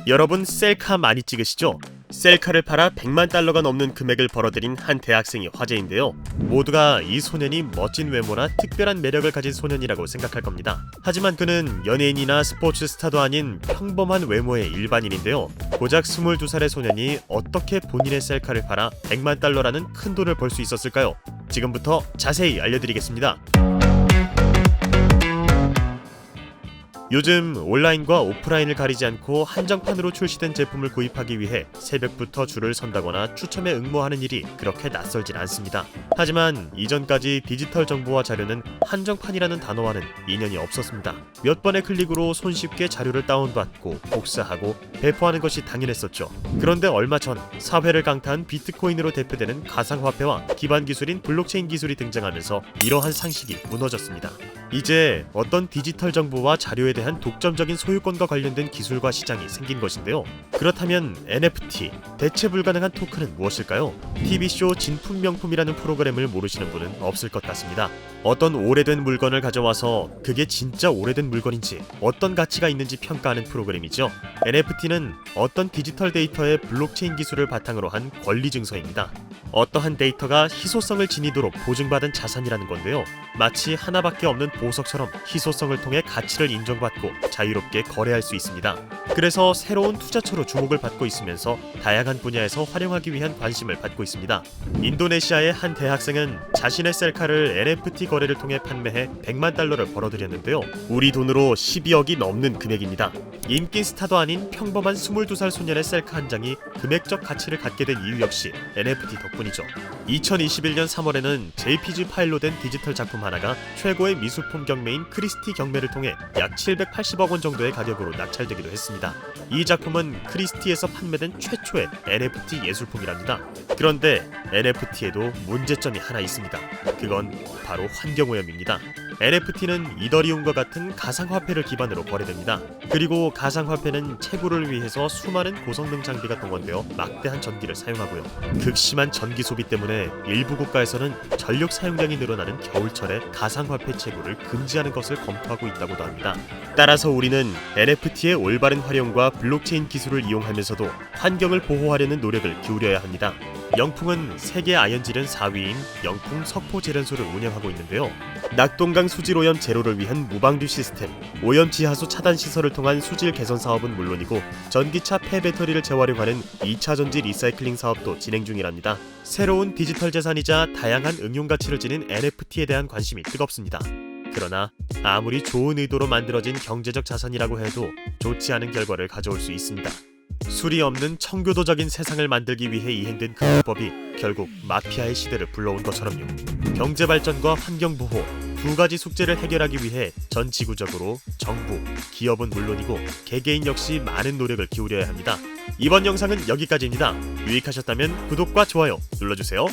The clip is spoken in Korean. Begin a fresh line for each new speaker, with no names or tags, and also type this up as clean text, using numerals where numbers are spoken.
여러분 셀카 많이 찍으시죠? 셀카를 팔아 100만 달러가 넘는 금액을 벌어들인 한 대학생이 화제인데요. 모두가 이 소년이 멋진 외모나 특별한 매력을 가진 소년이라고 생각할 겁니다. 하지만 그는 연예인이나 스포츠 스타도 아닌 평범한 외모의 일반인인데요. 고작 22살의 소년이 어떻게 본인의 셀카를 팔아 100만 달러라는 큰 돈을 벌 수 있었을까요? 지금부터 자세히 알려드리겠습니다. 요즘 온라인과 오프라인을 가리지 않고 한정판으로 출시된 제품을 구입하기 위해 새벽부터 줄을 선다거나 추첨에 응모하는 일이 그렇게 낯설진 않습니다. 하지만 이전까지 디지털 정보와 자료는 한정판이라는 단어와는 인연이 없었습니다. 몇 번의 클릭으로 손쉽게 자료를 다운받고 복사하고 배포하는 것이 당연했었죠. 그런데 얼마 전 사회를 강타한 비트코인으로 대표되는 가상화폐와 기반 기술인 블록체인 기술이 등장하면서 이러한 상식이 무너졌습니다. 이제 어떤 디지털 정보와 자료에 대한 독점적인 소유권과 관련된 기술과 시장이 생긴 것인데요. 그렇다면 NFT, 대체 불가능한 토큰은 무엇일까요? TV쇼 진품명품이라는 프로그램을 모르시는 분은 없을 것 같습니다. 어떤 오래된 물건을 가져와서 그게 진짜 오래된 물건인지 어떤 가치가 있는지 평가하는 프로그램이죠. NFT는 어떤 디지털 데이터의 블록체인 기술을 바탕으로 한 권리 증서입니다. 어떠한 데이터가 희소성을 지니도록 보증받은 자산이라는 건데요. 마치 하나밖에 없는 보석처럼 희소성을 통해 가치를 인정받고 자유롭게 거래할 수 있습니다. 그래서 새로운 투자처로 주목을 받고 있으면서 다양한 분야에서 활용하기 위한 관심을 받고 있습니다. 인도네시아의 한 대학생은 자신의 셀카를 NFT 거래를 통해 판매해 100만 달러를 벌어들였는데요. 우리 돈으로 12억이 넘는 금액입니다. 인기 스타도 아닌 평범한 22살 소년의 셀카 한 장이 금액적 가치를 갖게 된 이유 역시 NFT 덕분이죠. 2021년 3월에는 JPG 파일로 된 디지털 작품 하나가 최고의 미술품 경매인 크리스티 경매를 통해 약 780억 원 정도의 가격으로 낙찰되기도 했습니다. 이 작품은 크리스티에서 판매된 최초의 NFT 예술품이랍니다. 그런데 NFT에도 문제점이 하나 있습니다. 그건 바로 환경오염입니다. NFT는 이더리움과 같은 가상화폐를 기반으로 거래됩니다. 그리고 가상화폐는 채굴을 위해서 수많은 고성능 장비가 동원되어 막대한 전기를 사용하고요. 극심한 전기 소비 때문에 일부 국가에서는 전력 사용량이 늘어나는 겨울철에 가상화폐 채굴을 금지하는 것을 검토하고 있다고도 합니다. 따라서 우리는 NFT의 올바른 활용과 블록체인 기술을 이용하면서도 환경을 보호하려는 노력을 기울여야 합니다. 영풍은 세계 아연질은 4위인 영풍 석포제련소를 운영하고 있는데요. 낙동강 수질 오염 제로를 위한 무방류 시스템, 오염 지하수 차단 시설을 통한 수질 개선 사업은 물론이고 전기차 폐배터리를 재활용하는 2차 전지 리사이클링 사업도 진행 중이랍니다. 새로운 디지털 자산이자 다양한 응용 가치를 지닌 NFT에 대한 관심이 뜨겁습니다. 그러나 아무리 좋은 의도로 만들어진 경제적 자산이라고 해도 좋지 않은 결과를 가져올 수 있습니다. 술이 없는 청교도적인 세상을 만들기 위해 이행된 그 불법이 결국 마피아의 시대를 불러온 것처럼요. 경제발전과 환경보호 두 가지 숙제를 해결하기 위해 전 지구적으로 정부, 기업은 물론이고 개개인 역시 많은 노력을 기울여야 합니다. 이번 영상은 여기까지입니다. 유익하셨다면 구독과 좋아요 눌러주세요.